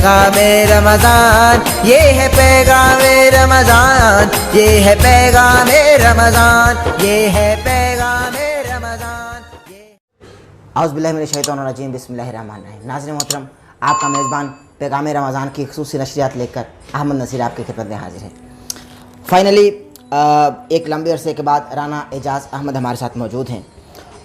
पैगाम रमज़ान, ये है पैगाम रमज़ान, ये है पैगाम रमज़ान, ये है पैगाम रमज़ान। औज़ु बिल्लाहि मिनश शैतानिर रजीम, बिस्मिल्लाहिर रहमानिर रहीम। नाज़रीन मोहतरम, आपका मेज़बान पैगाम रमज़ान की ख़ुसूसी नशरियात लेकर अहमद नसीर आपकी खिदमत में हाजिर है। फाइनली एक लंबे अरसे के बाद राना एजाज़ अहमद हमारे साथ मौजूद हैं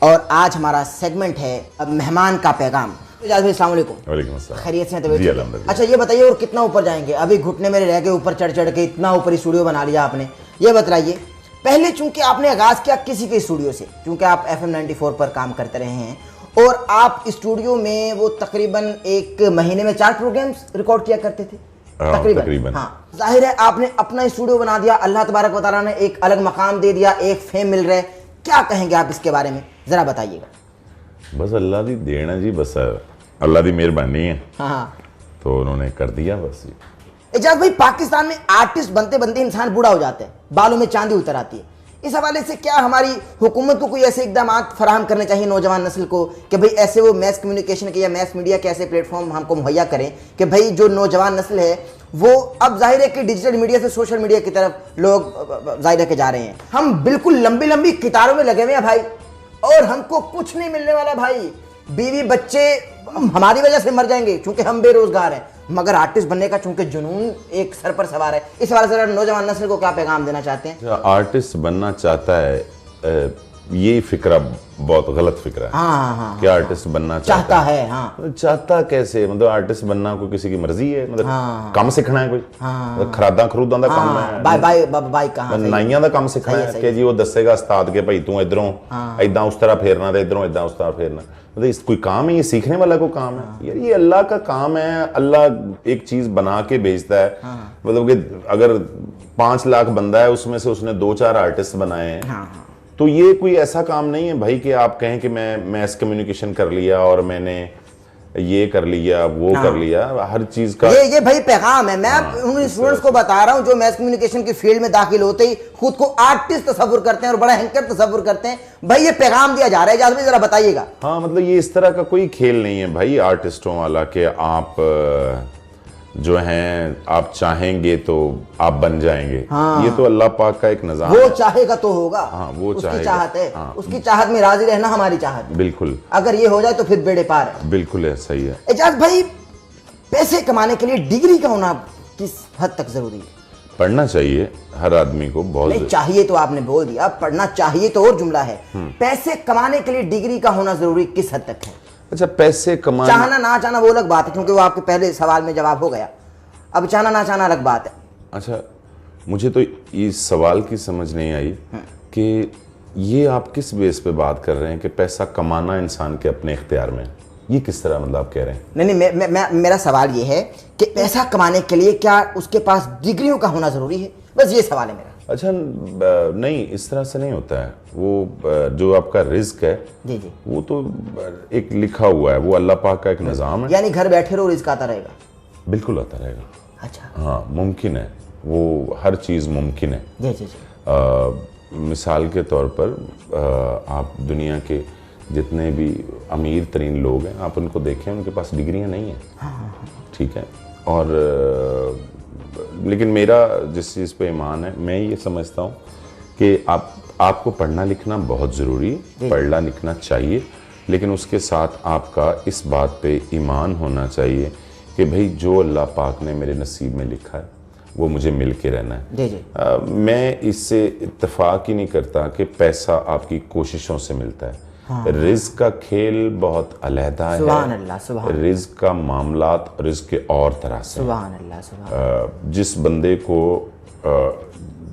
और आज हमारा सेगमेंट है मेहमान का पैगाम। एजाज़ भाई अस्सलाम वालेकुम। वालेकुम अस्सलाम। खैरियत से तबीयत? अच्छा ये बताइए, और कितना ऊपर जाएंगे? अभी घुटने मेरे रह गए, ऊपर चढ़ चढ़ के इतना ऊपर स्टूडियो बना लिया आपने। ये बतलाइए, पहले चूंकि आपने आगाज़ किया किसी के स्टूडियो से, चूंकि आप FM 94 पर काम करते रहे हैं और आप स्टूडियो में वो तकरीबन एक महीने में 4 प्रोग्राम्स रिकॉर्ड किया करते थे तकरीबन। हाँ, जाहिर है आपने अपना स्टूडियो बना दिया, अल्लाह तबारक व तआला ने एक अलग मकाम दे दिया, एक फेम मिल रहा है। क्या कहेंगे आप इसके बारे में, ज़रा बताइएगा। बस अल्लाह दी देन है जी, बस अल्लाह दी मेहरबानी है। हाँ, तो उन्होंने कर दिया बस। एजाज भाई, पाकिस्तान में आर्टिस्ट बनते बनते इंसान बूढ़ा हो जाता है, बालों में चांदी उतर आती है। इस हवाले से क्या हमारी हुकूमत को कोई ऐसे इकदाम फराहम करने चाहिए नौजवान नस्ल को कि भाई ऐसे वो मैस कम्युनिकेशन के या मैस मीडिया के ऐसे प्लेटफॉर्म हमको मुहैया करें कि भाई जो नौजवान नस्ल है वो अब जाहिर है कि डिजिटल मीडिया से सोशल मीडिया की तरफ लोग जाहिर है के जा रहे हैं। हम बिल्कुल लंबी लंबी कितारों में लगे हुए हैं भाई, और हमको कुछ नहीं मिलने वाला भाई। बीवी बच्चे हमारी वजह से मर जाएंगे क्योंकि हम बेरोजगार हैं, मगर आर्टिस्ट बनने का चूंकि जुनून एक सर पर सवार है। इस हवाले से नौजवान नस्ल को क्या पैगाम देना चाहते हैं? आर्टिस्ट बनना चाहता है, ये फिक्रा बहुत गलत फिक्रा है। हाँ, क्या आर्टिस्ट बनना चाहता है? हाँ, चाहता कैसे? मतलब आर्टिस्ट बनना कोई किसी की मर्जी है? मतलब काम सीखना है कोई? मतलब खरादा खरूदां दा काम है, बाई कहां नाइयां दा काम सीखना है कि जी वो दसेगा उस्ताद के भाई तू इधरों इदां उस तरह फेरना ते इधरों इदां उस तरह फेरना। मतलब इस कोई काम है? ये सीखने वाला कोई काम है? यार ये अल्लाह का काम है। अल्लाह एक चीज बना के भेजता है। मतलब कि अगर 5 लाख बंदा है उसमें से उसने 2-4 आर्टिस्ट बनाए हैं, तो ये कोई ऐसा काम नहीं है भाई कि आप कहें कि मैं मैस कम्युनिकेशन कर लिया और मैंने ये कर लिया वो कर लिया। हर चीज का ये भाई पैगाम है। मैं उन स्टूडेंट्स को बता रहा हूं जो मैस कम्युनिकेशन की फील्ड में दाखिल होते ही खुद को आर्टिस्ट तस्वुर करते हैं और बड़ा हैंकर तस्वुर करते हैं। भाई ये पैगाम दिया जा रहा है, जाज़ जरा बताइएगा। हाँ, मतलब ये इस तरह का कोई खेल नहीं है भाई आर्टिस्टों वाला कि आप जो हैं आप चाहेंगे तो आप बन जाएंगे। हाँ। ये तो अल्लाह पाक का एक निज़ाम है। वो चाहेगा तो होगा। हाँ, वो उसकी चाहत है। हाँ। उसकी चाहत में राजी रहना हमारी चाहत। बिल्कुल, अगर ये हो जाए तो फिर बेड़े पार है। बिल्कुल है, सही है। एजाज भाई, पैसे कमाने के लिए डिग्री का होना किस हद तक जरूरी है? पढ़ना चाहिए हर आदमी को। बहुत नहीं चाहिए तो आपने बोल दिया, पढ़ना चाहिए तो और जुमला है। पैसे कमाने के लिए डिग्री का होना जरूरी किस हद तक है? अच्छा, पैसे कमाना, चाहना ना चाहना वो अलग बात है, क्योंकि वो आपके पहले सवाल में जवाब हो गया। अब चाहना ना चाहना अलग बात है। अच्छा, मुझे तो इस सवाल की समझ नहीं आई कि ये आप किस बेस पे बात कर रहे हैं कि पैसा कमाना इंसान के अपने इख्तियार में? ये किस तरह मतलब आप कह रहे हैं? नहीं, मेरा सवाल ये है कि पैसा कमाने के लिए क्या उसके पास डिग्रियों का होना जरूरी है? बस ये सवाल है मेरा। अच्छा, नहीं, इस तरह से नहीं होता है। वो जो आपका रिस्क है जी, वो तो एक लिखा हुआ है, वो अल्लाह पाक का एक निज़ाम है। यानी घर बैठे रहो रिस्क आता रहेगा? बिल्कुल आता रहेगा। अच्छा, हाँ, मुमकिन है, वो हर चीज़ मुमकिन है। जी। मिसाल के तौर पर आप दुनिया के जितने भी अमीर तरीन लोग हैं आप उनको देखें, उनके पास डिग्रियां नहीं हैं। हाँ। ठीक है। और लेकिन मेरा जिस चीज़ पे ईमान है, मैं ये समझता हूँ कि आपको पढ़ना लिखना बहुत ज़रूरी है, पढ़ना लिखना चाहिए, लेकिन उसके साथ आपका इस बात पे ईमान होना चाहिए कि भाई जो अल्लाह पाक ने मेरे नसीब में लिखा है वो मुझे मिल के रहना है। मैं इससे इत्तेफाक ही नहीं करता कि पैसा आपकी कोशिशों से मिलता है। रिज़्क का खेल बहुत अलहदा है। सुभान अल्लाह, सुभान अल्लाह। रिज़्क का मामलात रिज़्क के और तरह से। सुभान अल्लाह, सुभान अल्लाह। जिस बंदे को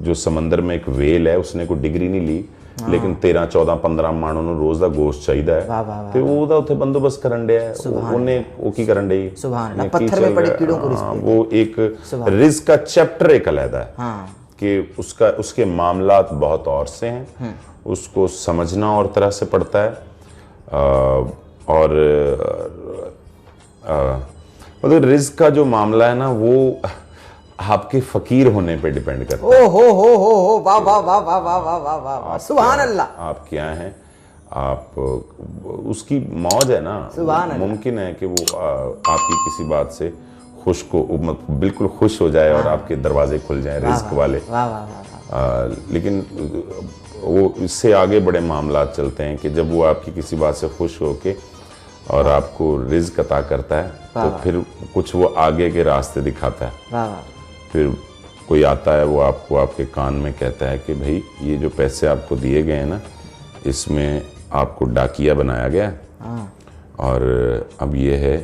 जो समंदर में एक वेल है उसने कोई डिग्री नहीं ली, लेकिन 13, 14, 15 मानों ਨੂੰ रोज़ ਦਾ गोश्त चाहिदा है ਤੇ ਉਹਦਾ ਉੱਥੇ ਬੰਦੋਬਸਤ ਕਰਨ ਡਿਆ ਹੈ। ਉਹਨੇ ਉਹ ਕੀ ਕਰਨ ਡਈ? सुभान अल्लाह। पत्थर में पड़े कीड़ों को रिज़्क। वो एक रिज़्क का चैप्टर एक अलहदा है कि उसके मामलात बहुत और से हैं, उसको समझना और तरह से पड़ता है। और मतलब रिज़्क का जो मामला है ना वो आपके फकीर होने पे डिपेंड करता है। हो वाह वाह वाह वाह वाह वाह वाह वाह, सुभान अल्लाह। आप क्या हैं, आप उसकी मौज है ना। मुमकिन है कि वो आपकी किसी बात से बिल्कुल खुश हो जाए और आपके दरवाजे खुल जाएं रिस्क वाले। वाह वाह वाह। लेकिन वो इससे आगे बड़े मामला चलते हैं कि जब वो आपकी किसी बात से खुश होके और आपको रिज्क अता करता है तो फिर कुछ वो आगे के रास्ते दिखाता है। वाह वाह। फिर कोई आता है, वो आपको आपके कान में कहता है कि भाई ये जो पैसे आपको दिए गए हैं ना, इसमें आपको डाकिया बनाया गया है और अब ये है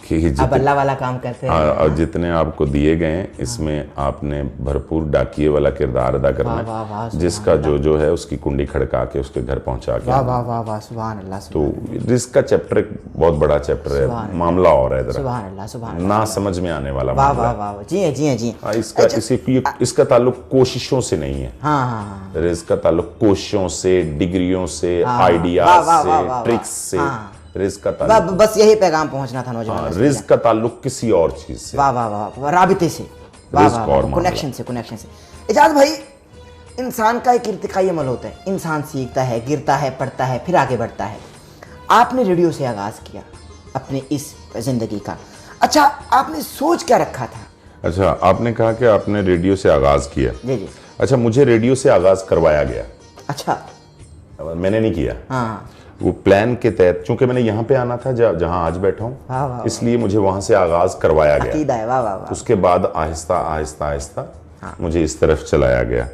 कि अब अल्लाह वाला काम करते हैं। और जितने आपको दिए गए हैं इसमें आपने भरपूर डाकिए वाला किरदार अदा करना है, जिसका जो है उसकी कुंडी खड़का के उसके घर पहुंचा के। वाह वाह वाह वाह, सुभान अल्लाह। तो रिस्क का चैप्टर एक बहुत बड़ा चैप्टर है, मामला और है सुभान अल्लाह सुभान ना समझ में आने वाला वाह मामला। वाह वाह। जी है जी है जी है। इसका ताल्लुक कोशिशों से नहीं है। हाँ हाँ। रिस्क का ताल्लुक कोशिशों से, डिग्रियों से, आइडियाज से, ट्रिक्स से। रिस्क का ताल्लुक बस यही पैगाम पहुंचना था नौजवान। रिस्क का ताल्लुक किसी और चीज से। वाह वाह वाह, राबिते से, कनेक्शन से, कनेक्शन से। इजाज भाई, इंसान का एक इर्तिकाई अमल होता है, इंसान सीखता है, गिरता है, पढ़ता है, फिर आगे बढ़ता है। आपने रेडियो से आगाज किया अपने इस जिंदगी का। अच्छा, आपने सोच क्या रखा था? अच्छा, आपने कहा कि आपने रेडियो से आगाज किया। जी जी। अच्छा, मुझे रेडियो से आगाज करवाया गया। अच्छा, मैंने नहीं किया। हाँ। वो प्लान के तहत, चूंकि मैंने यहाँ पे आना था जहाँ आज बैठा हूँ, इसलिए मुझे वहां से आगाज करवाया गया। अकीदा है। वाह वाह वाह। उसके बाद आहिस्ता आहिस्ता आहिस्ता मुझे इस तरफ चलाया गया।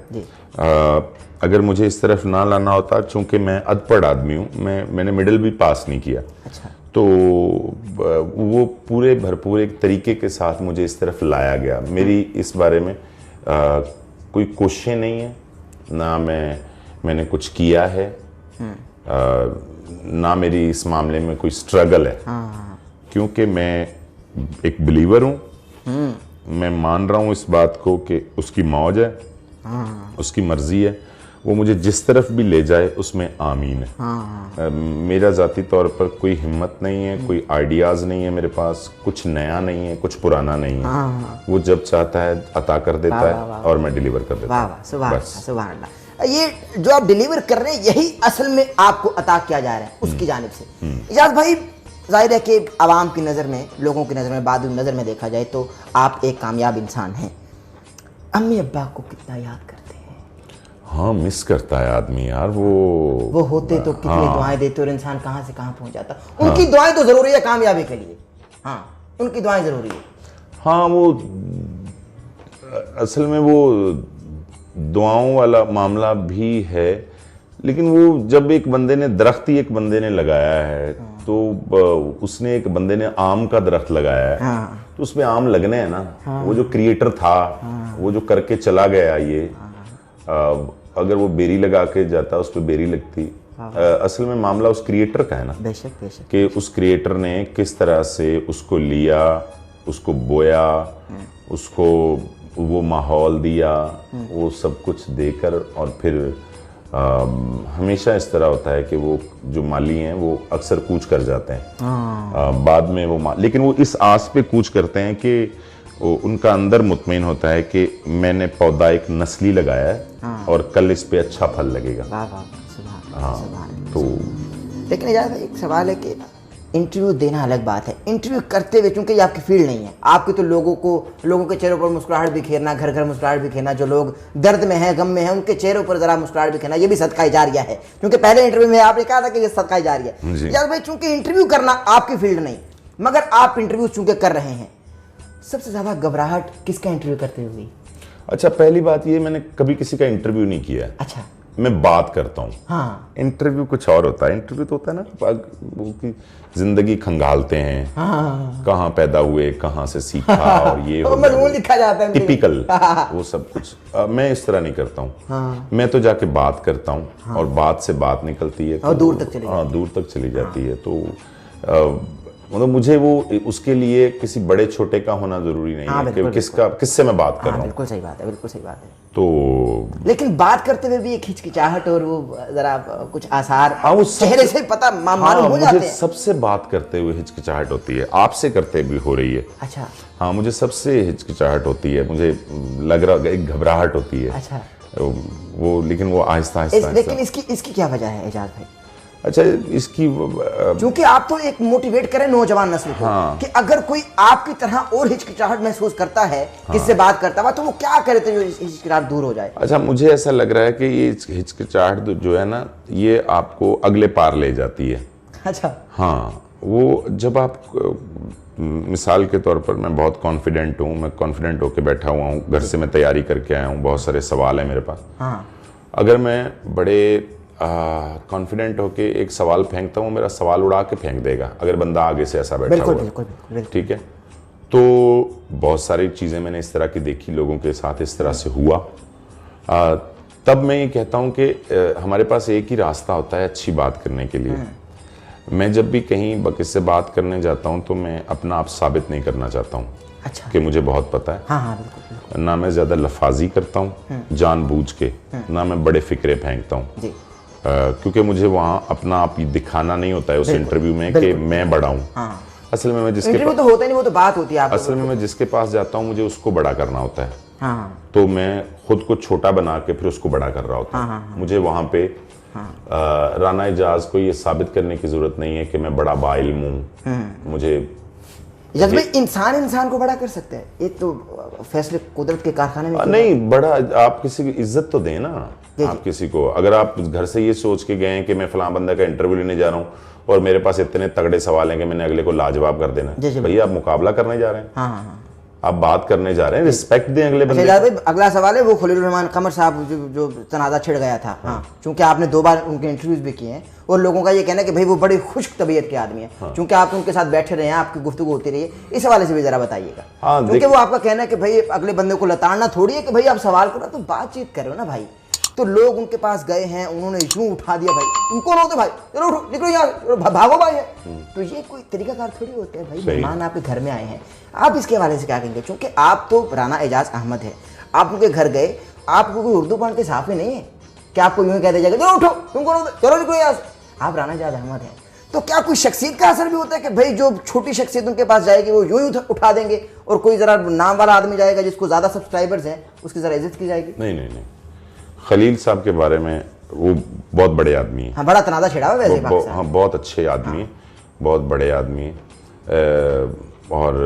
अगर मुझे इस तरफ ना लाना होता, चूंकि मैं अनपढ़ आदमी हूँ, मैंने मिडिल भी पास नहीं किया। अच्छा। तो वो पूरे भरपूर एक तरीके के साथ मुझे इस तरफ लाया गया। मेरी इस बारे में कोई कोशिशें नहीं है, ना मैंने कुछ किया है, ना मेरी इस मामले में कोई स्ट्रगल है। क्योंकि मैं एक बिलीवर हूँ। मैं मान रहा हूँ इस बात को कि उसकी मौज है, उसकी मर्जी है, वो मुझे जिस तरफ भी ले जाए उसमें आमीन है। मेरा ज़ाती तौर पर कोई हिम्मत नहीं है, कोई आइडियाज़ नहीं है मेरे पास, कुछ नया नहीं है, कुछ पुराना नहीं है। वो जब चाहता है अता कर देता है और मैं डिलीवर कर देता हूँ। सुभान अल्लाह। ये जो आप डिलीवर कर रहे हैं, यही असल में आपको अता किया जा रहा है उसकी जानिब से। इजाज भाई, जाहिर है कि आवाम की नज़र में, लोगों की नज़र में, बाद नज़र में देखा जाए तो आप एक कामयाब इंसान हैं। अम्मी अब्बा को कितना याद करते हैं? हाँ, मिस करता है आदमी यार। वो होते तो कितनी दुआएं देते और इंसान कहाँ से कहाँ पहुँच जाता। उनकी दुआएं तो ज़रूरी है कामयाबी के लिए। हाँ, उनकी दुआएं ज़रूरी है। हाँ, वो असल में वो दुआओं वाला मामला भी है, लेकिन वो जब एक बंदे ने दरख्त ही एक बंदे ने लगाया है, तो उसने एक बंदे ने आम का दरख्त लगाया है, तो उसमें आम लगने हैं ना। वो जो क्रिएटर था, वो जो करके चला गया ये, अगर वो बेरी लगा के जाता उस पर बेरी लगती। असल में मामला उस क्रिएटर का है ना। बेशक बेशक। कि उस क्रिएटर ने किस तरह से उसको लिया, उसको बोया, उसको वो माहौल दिया, वो सब कुछ देकर, और फिर हमेशा इस तरह होता है कि वो जो माली हैं वो अक्सर कूच कर जाते हैं। बाद में वो लेकिन वो इस आस पे कूच करते हैं कि उनका अंदर मुतमईन होता है कि मैंने पौधा एक नस्ली लगाया है और कल इस पे अच्छा फल लगेगा। तो लेकिन यार एक सवाल है कि इंटरव्यू देना अलग बात है, इंटरव्यू करते हुए, क्योंकि ये आपकी फील्ड नहीं है, आपकी तो लोगों के चेहरों पर मुस्कुराहट बिखेरना, घर घर मुस्कुराहट बिखेरना, जो लोग दर्द में हैं, गम में हैं, उनके चेहरों पर जरा मुस्कुराहट बिखेरना, ये भी सदका जारिया है। क्योंकि पहले इंटरव्यू में आपने कहा था कि ये सदका जारिया है। यार भाई, चूंकि इंटरव्यू करना आपकी फील्ड नहीं, मगर आप इंटरव्यू चूंकि कर रहे हैं, सबसे ज्यादा घबराहट किसका इंटरव्यू करते हुए? अच्छा, पहली बात ये, मैंने कभी किसी का इंटरव्यू नहीं किया। अच्छा। मैं बात करता हूँ। हाँ। इंटरव्यू कुछ और होता है। इंटरव्यू तो होता है ना, वो जिंदगी खंगालते हैं। हाँ। कहाँ पैदा हुए, कहाँ से सीखा, और ये मजमून लिखा जाता है टिपिकल, वो सब कुछ। मैं इस तरह नहीं करता हूँ। हाँ। मैं तो जाके बात करता हूँ। हाँ। और बात से बात निकलती है, और दूर तक चली जाती है। तो मतलब मुझे वो उसके लिए किसी बड़े छोटे का होना जरूरी नहीं है कि किससे मैं बात कर रहा हूँ। बिल्कुल सही बात है, बिल्कुल सही बात है। तो लेकिन बात करते हुए भी एक हिचकिचाहट और वो जरा कुछ आसार चेहरे से पता मालूम हो जाते हैं। मुझे सबसे बात करते हुए हिचकिचाहट होती है, आपसे करते भी हो रही है। अच्छा। हाँ, मुझे सबसे हिचकिचाहट होती है, मुझे लग रहा एक घबराहट होती है। अच्छा। वो लेकिन वो आहिस्ता आहिस्ता। लेकिन इसकी क्या वजह है एजाज भाई? अच्छा इसकी क्योंकि आप तो एक मोटिवेट करें नौजवान नस्ल को कि अगर कोई आपकी तरह और हिचकिचाहट महसूस करता है, किससे बात करता है, तो वो क्या करे तो जो हिचकिचाहट दूर हो जाए। अच्छा मुझे ऐसा लग रहा है कि ये हिचकिचाहट जो है ना, ये आपको अगले पार ले जाती है। अच्छा हाँ, वो जब आप मिसाल के तौर पर मैं बहुत कॉन्फिडेंट हूँ, मैं कॉन्फिडेंट होकर बैठा हुआ हूँ, घर से मैं तैयारी करके आया हूँ, बहुत सारे सवाल हैं मेरे पास। हाँ अगर मैं बड़े कॉन्फिडेंट होके एक सवाल फेंकता हूँ, मेरा सवाल उड़ा के फेंक देगा अगर बंदा आगे से ऐसा बैठा हुआ है। बिल्कुल। ठीक है, तो बहुत सारी चीज़ें मैंने इस तरह की देखी, लोगों के साथ इस तरह से हुआ। तब मैं ये कहता हूँ कि हमारे पास एक ही रास्ता होता है अच्छी बात करने के लिए। मैं जब भी कहीं किसी से बात करने जाता हूँ तो मैं अपना आप साबित नहीं करना चाहता हूँ। अच्छा कि मुझे बहुत पता है। हाँ बिल्कुल। ना मैं ज़्यादा लफाजी करता हूँ जानबूझ के, ना मैं बड़े फिक्रे फेंकता हूँ, क्योंकि मुझे वहाँ अपना आप दिखाना नहीं होता है उस इंटरव्यू में कि मैं बड़ा हूँ। असल में मैं जिसके तो होता नहीं, वो तो बात होती है। असल में मैं जिसके पास जाता हूँ मुझे उसको बड़ा करना होता है। तो मैं खुद को छोटा बना के फिर उसको बड़ा कर रहा होता हूँ। मुझे वहाँ पे राना एजाज को ये साबित करने की जरूरत नहीं है कि मैं बड़ा बाइल्म हूँ। मुझे भाई इंसान को बड़ा कर सकते हैं, ये तो फैसले कुदरत के कारखाने में नहीं। बड़ा आप किसी की इज्जत तो दें ना। आप किसी को, अगर आप घर से ये सोच के गए हैं कि मैं फलां बंदा का इंटरव्यू लेने जा रहा हूँ और मेरे पास इतने तगड़े सवाल हैं कि मैंने अगले को लाजवाब कर देना, भैया आप मुकाबला करने जा रहे हैं। आप बात करने जा रहे हैं, रिस्पेक्ट दें अगले बंदे को। अगला सवाल है वो खलील रहमान कमर साहब जो तनाज़ा छिड़ गया था। क्योंकि आपने 2 बार उनके इंटरव्यूज भी किए हैं और लोगों का ये कहना है कि भाई वो बड़ी खुश्क तबीयत के आदमी है। क्योंकि आप उनके साथ बैठे रहे हैं, आपकी गुफ्तगू होती रही है, इस हवाले से भी जरा बताइएगा। क्योंकि वो आपका कहना है कि भाई अगले बंदे को लताड़ना थोड़ी है कि भाई आप सवाल करो तो बातचीत करो ना भाई। तो लोग उनके पास गए हैं, उन्होंने यूं उठा दिया, भाई तुम कौन होते भाई, चलो उठो निकलो यहाँ, भागो भाई। तो ये कोई तरीकाकार थोड़ी होते हैं भाई। मेहमान आपके घर में आए हैं, आप इसके हवाले से क्या कहेंगे? क्योंकि आप तो राना एजाज अहमद है, आप उनके घर गए, आपको कोई उर्दू पढ़ते साफ ही नहीं है कि आपको यूं कह दिया जाएगा चलो उठो तुम कौन होते, चलो निकलो यहाँ से। आप राना एजाज अहमद हैं, तो क्या कोई शख्सियत का असर भी होता है कि भाई जो छोटी शख्सियत उनके पास जाएगी वो यूं ही उठा देंगे और कोई जरा नाम वाला आदमी जाएगा जिसको ज्यादा सब्सक्राइबर्स हैं उसकी जरा इज्जत की जाएगी? नहीं, खलील साहब के बारे में, वो बहुत बड़े आदमी हैं। हाँ, बड़ा तनाज़ा छिड़ा हुआ वैसे पाकिस्तान। हाँ, बहुत अच्छे आदमी हैं, बहुत बड़े आदमी हैं, और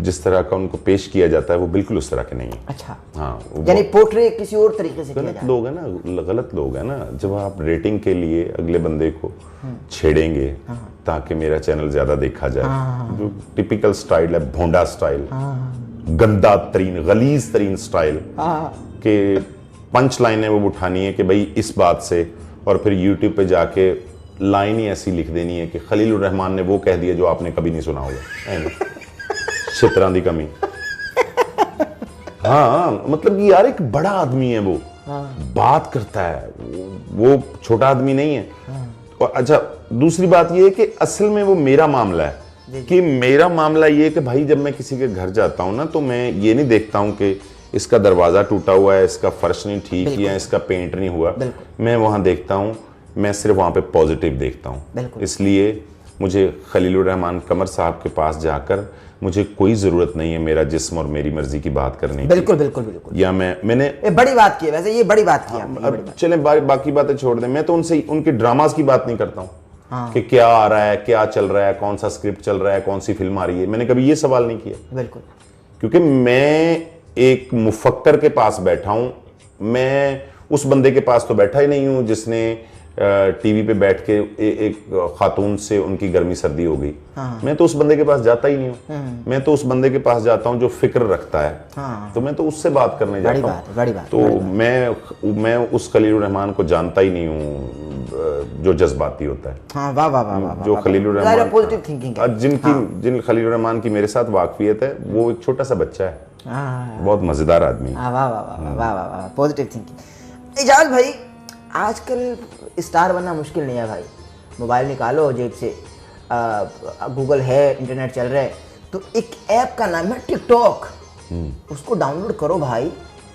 जिस तरह का उनको पेश किया जाता है वो बिल्कुल उस तरह के नहीं है। अच्छा हाँ, यानी पोर्ट्रे किसी और तरीके से किया जाता है। लोग है ना, गलत लोग है ना। जब आप रेटिंग के लिए अगले बंदे को छेड़ेंगे ताकि मेरा चैनल ज्यादा देखा जाए, जो टिपिकल स्टाइल है, भोंडा स्टाइल, गंदा तरीन गलीज तरीन स्टाइल के पंच लाइनें वो उठानी है कि भाई इस बात से, और फिर यूट्यूब पे जाके लाइन ही ऐसी लिख देनी है कि खलील रहमान ने वो कह दिया जो आपने कभी नहीं सुना होगा। छितरां दी कमी। हाँ, मतलब कि यार एक बड़ा आदमी है वो, बात करता है, वो छोटा आदमी नहीं है। और अच्छा दूसरी बात ये है कि असल में वो मेरा मामला है कि मेरा मामला ये है कि भाई जब मैं किसी के घर जाता हूँ ना तो मैं ये नहीं देखता हूँ कि इसका दरवाजा टूटा हुआ है, इसका फर्श नहीं ठीक है, इसका पेंट नहीं हुआ। मैं वहां देखता हूं, मैं सिर्फ वहां पे पॉजिटिव देखता हूं। इसलिए मुझे खलील रहमान कमर साहब के पास जाकर मुझे कोई जरूरत नहीं है मेरा जिस्म और मेरी मर्जी की बात करने की। बिल्कुल। या मैंने बड़ी बात की है वैसे, ये बड़ी बात की है। अब चले बाकी बातें छोड़ दें। मैं तो उनसे उनके ड्रामास की बात नहीं करता हूँ कि क्या आ रहा है, क्या चल रहा है, कौन सा स्क्रिप्ट चल रहा है, कौन सी फिल्म आ रही है। मैंने कभी ये सवाल नहीं किया। बिल्कुल, क्योंकि मैं एक मुफक्कर के पास बैठा हूं, मैं उस बंदे के पास तो बैठा ही नहीं हूं जिसने टीवी पे बैठ के एक खातून से उनकी गर्मी सर्दी हो गई। मैं तो उस बंदे के पास जाता ही नहीं हूं। मैं तो उस बंदे के पास जाता हूं जो फिक्र रखता है। तो मैं तो उससे बात करने जाता हूं। बड़ी बात। तो मैं उस खलील रहमान को जानता ही नहीं हूं जो जज्बाती होता है। वाह, जो खलील रहमान, पॉजिटिव थिंकिंग है। जिन खलील रहमान की मेरे साथ वाकफियत है, वो एक छोटा सा बच्चा है, बहुत मजेदार आदमी। वाह, पॉजिटिव थिंकिंग। एजाज भाई, आजकल स्टार बनना मुश्किल नहीं है भाई। मोबाइल निकालो जेब से, गूगल है, इंटरनेट चल रहा है, तो एक ऐप का नाम है टिकटॉक, उसको डाउनलोड करो भाई,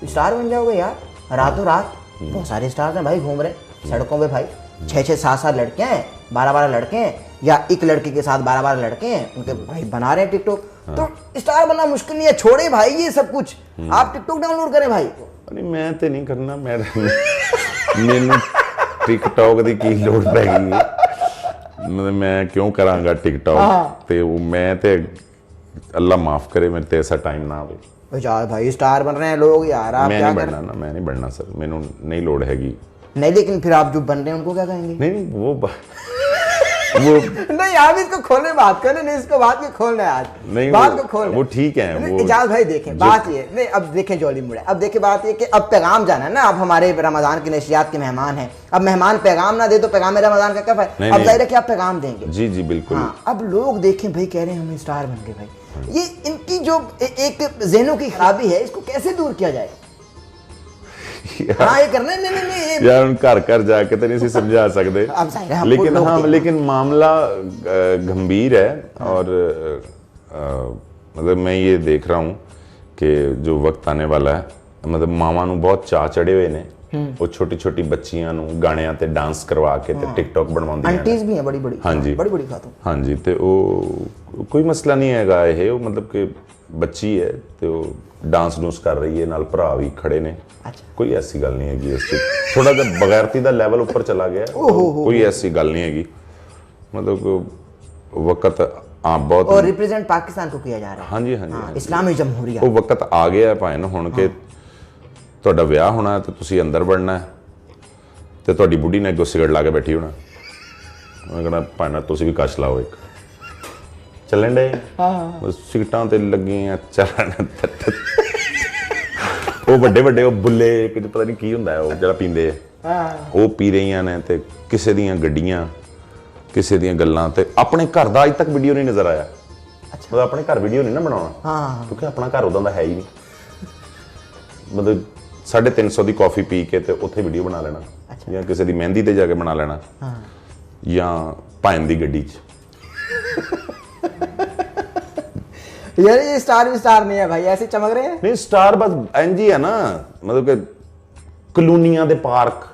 स्टार बन जाओगे यार रातों रात। बहुत सारे स्टार हैं भाई घूम रहे सड़कों पे भाई, 6-6, 7-7 लड़के हैं, 12-12 लड़के हैं, या एक लड़के के साथ 12-12 लड़के हैं, उनके भाई बना रहे हैं टिकटॉक। तो स्टार बनना मुश्किल नहीं है, छोड़े भाई ये सब कुछ, आप टिकटॉक डाउनलोड करें भाई। मैं तो नहीं करना, टिकटॉक की की लोड़ पै गई मतलब मैं क्यों करांगा टिकटॉक ते वो मैं ते अल्लाह माफ करे मेरे ते ऐसा टाइम ना आवे यार भाई स्टार बन रहे हैं लोग यार, आप मैं क्या नहीं कर बनना ना, मैं नहीं बनना सर, मैंने नहीं लोड़ हैगी। नहीं, लेकिन फिर आप जो बन रहे हैं उनको क्या कहेंगे? नहीं वो नहीं आप इसको खोलने बात करें, नहीं इसको बात के खोलना है आज, नहीं बात को खोलना वो ठीक है वो इजाज भाई देखें बात ये नहीं, अब देखें जोली मुड़े, अब देखिए बात ये कि अब पैगाम जाना है ना, अब हमारे रमजान की नशियात के मेहमान हैं, अब मेहमान पैगाम ना दे तो पैगाम रमजान का क्या फायदा? अब जाहिर है कि आप पैगाम देंगे। जी जी बिल्कुल। हाँ, अब लोग देखें भाई कह रहे हैं हम स्टार बन गए भाई, ये इनकी जो एक ज़हनों की खराबी है इसको कैसे दूर किया जाए? हाँ ये करना है, नहीं यार उन घर जाके तो नहीं सी समझा सकते अब जाहिर है, हमको लेकिन लोग हाँ देखना। लेकिन मामला गंभीर है और मतलब मैं ये देख रहा हूँ कि जो वक्त आने वाला है मतलब मामा ਨੂੰ बहुत ਚਾਅ ਚੜੇ ਹੋਏ ਨੇ ਉਹ ਛੋਟੀ ਛੋਟੀ ਬੱਚੀਆਂ ਨੂੰ ਗਾਣਿਆਂ ਤੇ ਡਾਂਸ ਕਰਵਾ ਕੇ ਤੇ ਟਿਕਟੌਕ ਬਣਵਾਉਂਦੀਆਂ ਨੇ आंटीज भी हैं बड़ी बड़ी, हाँ जी। बड़ी बड़ी खातून। हाँ जी ਤੇ ਉਹ ਕੋਈ ਮਸਲਾ ਨਹੀਂ ਹੈਗਾ ਇਹ ਉਹ मतलब ਕਿ ਬੱਚੀ ਹੈ ਤੇ ਉਹ ਡਾਂਸ ਡੂਸ ਕਰ ਰਹੀ ਹੈ ਨਾਲ ਭਰਾ ਵੀ ਖੜੇ ਨੇ अच्छा ਕੋਈ ਐਸੀ ਗੱਲ ਨਹੀਂ ਹੈਗੀ ਇਸ 'ਚ ਥੋੜਾ ਜਿਹਾ ਬਗੈਰਤੀ ਦਾ ਲੈਵਲ ਉੱਪਰ ਚਲਾ ਗਿਆ ਕੋਈ ਐਸੀ ਗੱਲ नहीं हैगी मतलब वक्त आप बहुत और रिप्रेजेंट पाकिस्तान को किया जा रहा है। हाँ जी हाँ जी हाँ, हाँ जी। इस्लामी जमहूरिया। ਉਹ ਵਕਤ ਆ ਗਿਆ ਹੈ ਭਾਵੇਂ ਹੁਣ ਕਿ ਤੁਹਾਡਾ ਵਿਆਹ ਹੋਣਾ ਹੈ ਤੇ ਤੁਸੀਂ ਅੰਦਰ ਵੜਨਾ ਹੈ ਤੇ ਤੁਹਾਡੀ ਬੁੱਢੀ ਨੇ ਅੱਗੋਂ ਸਿਗਰਟ ਲਾ ਕੇ ਬੈਠੀ ਹੋਣਾ ਮੈਂ ਕਹਿੰਦਾ ਭਾਵੇਂ ਤੁਸੀਂ ਵੀ ਕਸ਼ ਲਾਓ ਇੱਕ ਚੱਲਣ ਡੇ ਹਾਂ ਸਿਗਰਟਾਂ ਤੇ ਲੱਗੀਆਂ ਚੱਲਣ ਉਹ ਵੱਡੇ ਵੱਡੇ ਉਹ ਬੁੱਲੇ ਕਿ ਪਤਾ ਨਹੀਂ ਕੀ ਹੁੰਦਾ ਉਹ ਜਿਹੜਾ ਪੀਂਦੇ ਆ ਉਹ ਪੀ ਰਹੀਆਂ ਨੇ ਤੇ ਕਿਸੇ ਦੀਆਂ ਗੱਡੀਆਂ ਕਿਸੇ ਦੀਆਂ ਗੱਲਾਂ ਤੇ ਆਪਣੇ ਘਰ ਦਾ ਅੱਜ ਤੱਕ ਵੀਡੀਓ ਨਹੀਂ ਨਜ਼ਰ ਆਇਆ मतलब अपने घर वीडियो नहीं ना बनाना क्योंकि अपना घर उदा है ही नहीं मतलब 350 की कॉफी पी के ते उत्थे वीडियो बना लेना या किसी की मेहंदी ते जाके बना लेना या भाइन दी गड्डी यार ये स्टार भी स्टार नहीं है भाई, ऐसे चमक रहे हैं। नहीं स्टार बस इंज ही है ना मतलब कि कलोनियां दे पार्क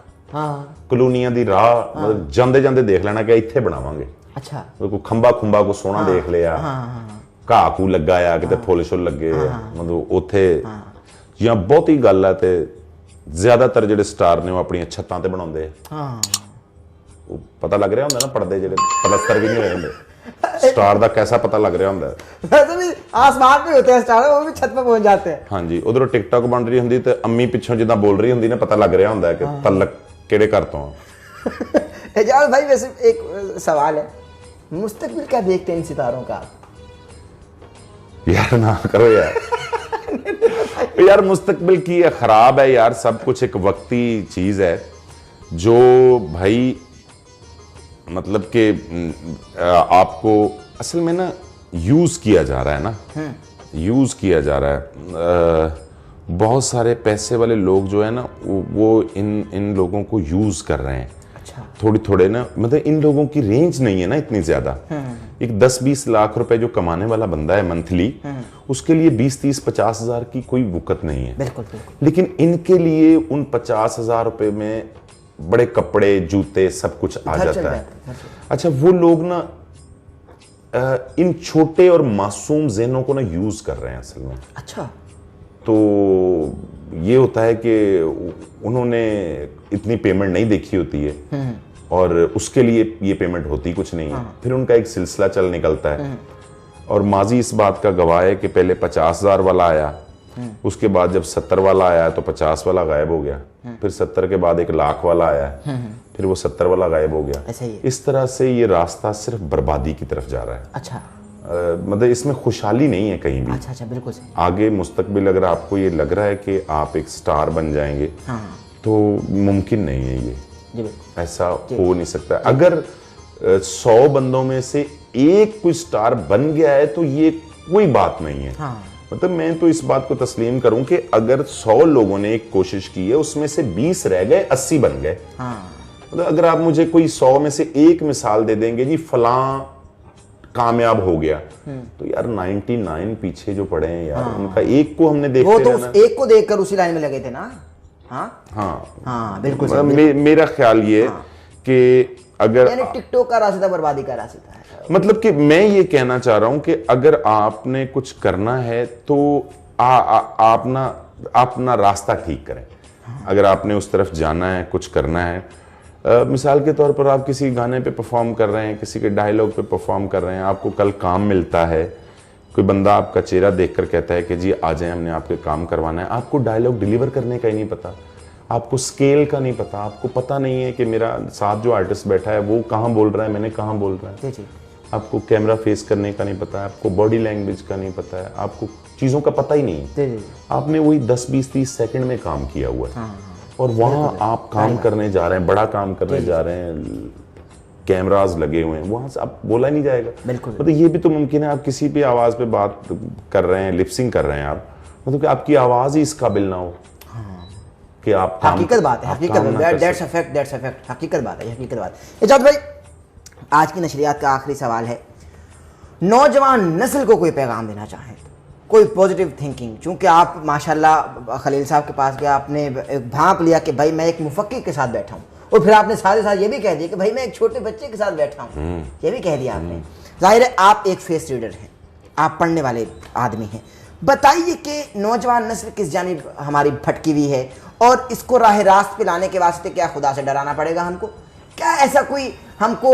कलोनियां दी राह मतलब जांदे जांदे देख लेना कि इत्थे बनावांगे अच्छा कोई खंबा खुंबा को सोना देख लिया घाह घू लगा आ किते फुल शुल लगे मतलब उत्थे ਜਾਂ ਬਹੁਤੀ ਗੱਲ ਹੈ ਤੇ ਜ਼ਿਆਦਾਤਰ ਜਿਹੜੇ ਸਟਾਰ ਨੇ ਉਹ ਆਪਣੀਆਂ ਛੱਤਾਂ ਤੇ ਬਣਾਉਂਦੇ ਆ ਉਹ ਪਤਾ ਲੱਗ ਰਿਹਾ ਹੁੰਦਾ ਨਾ ਪਰਦੇ ਜਿਹੜੇ ਪਲਸਤਰ ਵੀ ਨਹੀਂ ਹੋਏ ਹੁੰਦੇ स्टार ਦਾ कैसा पता लग रहा ਹੁੰਦਾ वैसे भी आसमान पे होते हैं स्टार, वो भी छत पे पहुंच जाते हैं। हाँ जी उधरों टिकटॉक बन रही ਹੁੰਦੀ ਤੇ ਅੰਮੀ ਪਿੱਛੋਂ ਜਿੱਦਾਂ ਬੋਲ ਰਹੀ ਹੁੰਦੀ ਨਾ ਪਤਾ ਲੱਗ ਰਿਹਾ ਹੁੰਦਾ ਕਿ ਤਲਕ ਕਿਹੜੇ ਘਰ ਤੋਂ एजाज भाई वैसे एक सवाल है, मुस्तकबिल क्या देखते हैं इन सितारों का आप? यार ना करो यार मुस्तकबिल की है खराब है यार, सब कुछ एक वक्ती चीज है जो भाई मतलब कि आपको असल में ना यूज किया जा रहा है ना, यूज किया जा रहा है। बहुत सारे पैसे वाले लोग जो है ना वो इन लोगों को यूज कर रहे हैं। अच्छा। थोड़े ना मतलब इन लोगों की रेंज नहीं है ना इतनी ज्यादा। एक 10-20 लाख रुपए जो कमाने वाला बंदा है मंथली, उसके लिए 20-30-50 हजार की कोई वक़्त नहीं है। बिल्कुल बिल्कुल। लेकिन इनके लिए उन 50 हजार रुपए में बड़े कपड़े जूते सब कुछ आ जाता है। अच्छा वो लोग ना इन छोटे और मासूम ज़हनों को ना यूज कर रहे हैं असल में। अच्छा। तो ये होता है कि उन्होंने इतनी पेमेंट नहीं देखी होती है और उसके लिए ये पेमेंट होती कुछ नहीं है। फिर उनका एक सिलसिला चल निकलता है और माजी इस बात का गवाह है कि पहले 50,000 वाला आया, उसके बाद जब 70 वाला आया तो 50 वाला गायब हो गया, फिर 70 के बाद 1 लाख वाला आया, फिर वो 70 वाला गायब हो गया। ऐसा ही है। इस तरह से ये रास्ता सिर्फ बर्बादी की तरफ जा रहा है। अच्छा। मतलब इसमें खुशहाली नहीं है कहीं भी। अच्छा बिल्कुल सही। आगे मुस्तकबिल अगर आपको ये लग रहा है कि आप एक स्टार बन जाएंगे तो मुमकिन नहीं है ये, ऐसा हो नहीं सकता। अगर 100 बंदों में से एक कोई स्टार बन गया है तो ये कोई बात नहीं है। मतलब मैं तो इस बात को तस्लीम करूं कि अगर 100 लोगों ने एक कोशिश की है उसमें से 20 रह गए 80 बन गए। मतलब अगर आप मुझे कोई 100 में से एक मिसाल दे देंगे जी फलां कामयाब हो गया, तो यार 99 पीछे जो पड़े हैं यार उनका एक को हमने देखते वो तो रहना। उस एक को देखकर उसी लाइन में लगे थे ना। हाँ बिल्कुल सही। मेरा ख्याल ये कि अगर यानी टिकटॉक का रास्ता बर्बादी का रास्ता है। मतलब कि मैं ये कहना चाह रहा हूं कि अगर आपने कुछ करना है तो आप ना अपना रास्ता ठीक करें। अगर आपने उस तरफ जाना है कुछ करना है मिसाल के तौर पर आप किसी गाने पे परफॉर्म कर रहे हैं, किसी के डायलॉग पे परफॉर्म कर रहे हैं, आपको कल काम मिलता है, कोई बंदा आपका चेहरा देखकर कहता है कि जी आ जाए, हमने आपके काम करवाना है, आपको डायलॉग डिलीवर करने का ही नहीं पता, आपको स्केल का नहीं पता, आपको पता नहीं है कि मेरा साथ जो आर्टिस्ट बैठा है वो कहाँ बोल रहा है, मैंने कहाँ बोल रहा है, जी। आपको कैमरा फेस करने का नहीं पता है, आपको बॉडी लैंग्वेज का नहीं पता है, आपको चीज़ों का पता ही नहीं है। जी। आपने वही 10, 20, 30 सेकंड में काम किया हुआ है और वहाँ आप काम करने जा रहे हैं, बड़ा काम करने जा रहे हैं, कैमराज लगे हुए हैं, वहाँ से आप बोला नहीं जाएगा। बिल्कुल। मतलब ये भी तो मुमकिन है आप किसी भी आवाज़ पे बात कर रहे हैं, लिपसिंग कर रहे हैं आप, मतलब कि आपकी आवाज़ ही इस काबिल ना हो कि आप हकीकत बात है, हकीकत दैट्स अफेक्ट, हकीकत बात है, हकीकत बात है। इजाज़ भाई, आज की नशरियात का आखिरी सवाल है, नौजवान नस्ल को कोई पैगाम देना चाहें, कोई पॉजिटिव थिंकिंग, चूंकि आप माशाल्लाह खलील साहब के पास गया, आपने एक भांप लिया कि भाई मैं एक मुफक्किर के साथ बैठा हूँ, और फिर आपने साथ ये भी कह दिया कि भाई मैं एक छोटे बच्चे के साथ बैठा हूँ, ये भी कह दिया आपने। जाहिर है आप एक फेस रीडर हैं, आप पढ़ने वाले आदमी हैं, बताइए कि नौजवान नस्ल किस जानिब हमारी भटकी हुई है और इसको राह रास्त पे लाने के वास्ते क्या खुदा से डराना पड़ेगा हमको, क्या ऐसा कोई हमको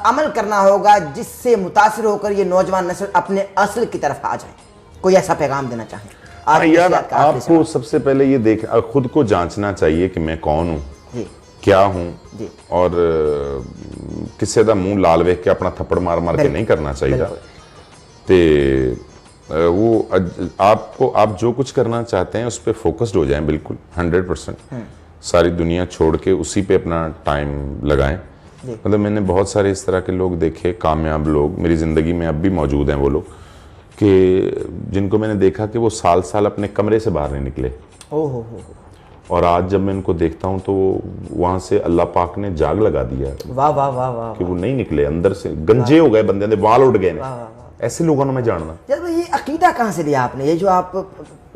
अमल करना होगा जिससे मुतासिर होकर ये नौजवान नस्ल अपने असल की तरफ आ जाए, कोई ऐसा पैगाम देना चाहें? हाँ यार, आपको सबसे पहले ये देख खुद को जांचना चाहिए कि मैं कौन हूँ, क्या हूँ, और किसी का मुंह लाल वेख के अपना थप्पड़ मार मार के नहीं करना चाहिए। तो वो आपको, आप जो कुछ करना चाहते हैं उस पर फोकस्ड हो जाएं, बिल्कुल 100%, सारी दुनिया छोड़ के उसी पे अपना टाइम लगाएं। मतलब मैंने बहुत सारे इस तरह के लोग देखे, कामयाब लोग मेरी ज़िंदगी में अब भी मौजूद हैं, वो लोग कि जिनको मैंने देखा कि वो साल साल अपने कमरे से बाहर नहीं निकले, और आज जब मैं इनको देखता हूँ तो वहाँ से अल्लाह पाक ने जाग लगा दिया है। वाह वाह वाह वाह, कि वो नहीं निकले, अंदर से गंजे हो गए बंदे, बाल उड़ गए। ऐसे लोगों ने मैं जानना। यार ये अकीदा कहाँ से लिया आपने? ये जो आप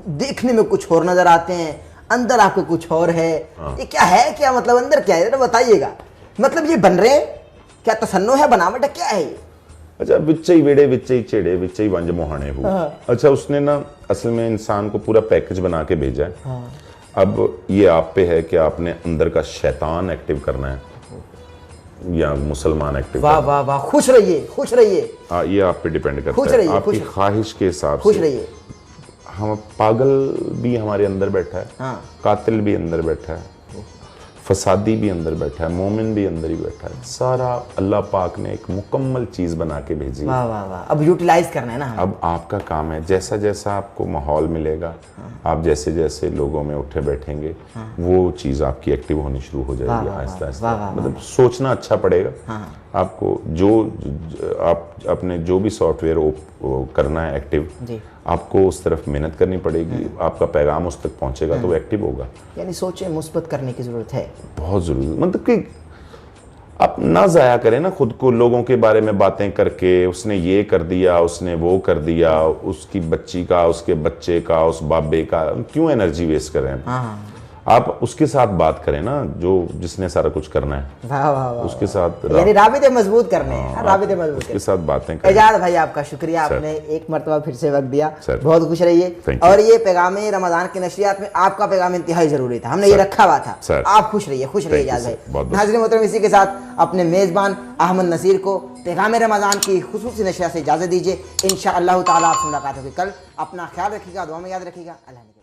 देखने में कुछ और नजर आते हैं, अंदर आपके कुछ और है, ये क्या है? क्या मतलब अंदर क्या है, बताइएगा। मतलब ये बन रहे हैं क्या, तसन्नो है, बनावट है, क्या है ये? अच्छा, विच्चे ही वेड़े, विच्चे ही चेड़े, विच्चे ही वंज मोहाने हो। अच्छा, उसने ना असल में इंसान को पूरा पैकेज बना के भेजा है। अब ये आप पे है कि आपने अंदर का शैतान एक्टिव करना है या मुसलमान एक्टिव। वाह वाह वाह, खुश रहिए, खुश रहिए। ये आप पे डिपेंड करता है, आपकी ख्वाहिश के हिसाब से। खुश रहिए। हम पागल भी हमारे अंदर बैठा है, कातिल भी अंदर बैठा है, फसादी भी अंदर बैठा है, मोमिन भी अंदर ही बैठा है। सारा अल्लाह पाक ने एक मुकम्मल चीज बना के भेजी है। वाह वाह वाह, अब यूटिलाइज करना है ना हमें। अब आपका काम है, जैसा जैसा आपको माहौल मिलेगा, आप जैसे जैसे लोगों में उठे बैठेंगे, वो चीज़ आपकी एक्टिव होनी शुरू हो जाएगी आहिस्ता आहिस्ता। मतलब सोचना अच्छा पड़ेगा आपको। जो आप अपने जो भी सॉफ्टवेयर करना है एक्टिव, आपको उस तरफ मेहनत करनी पड़ेगी, आपका पैगाम उस तक पहुंचेगा तो वो एक्टिव होगा। यानी सोचें, मुस्बत करने की जरूरत है, बहुत जरूरी। मतलब कि आप ना जाया करें ना खुद को लोगों के बारे में बातें करके, उसने ये कर दिया, उसने वो कर दिया, उसकी बच्ची का, उसके बच्चे का, उस बाबे का, क्यों एनर्जी वेस्ट कर रहे हैं? आप उसके साथ बात करें ना जो जिसने सारा कुछ करना है। वाह वाह वाह, उसके साथ यानी राबिते मजबूत करने हैं, राबिते मजबूत, उसके साथ बातें करें। एजाज भाई आपका शुक्रिया, आपने एक मरतबा फिर से वक्त दिया, बहुत खुश रहिए। और ये पैगाम रमजान की नशरियात में आपका पैगाम इंतहाई जरूरी था, हमने ये रखा हुआ था। आप खुश रहिए, खुश रहिए एजाज भाई। नाज़रीन मोहतरम, इसी के साथ अपने मेज़बान अहमद नसीर को पैगाम रमजान की खुसूसी नशरियात से इजाज़त दीजिए। इंशाअल्लाह ताला आपसे मुलाकात होगी कल। अपना ख्याल रखिएगा, दुआ में याद रखिएगा। अल्लाह।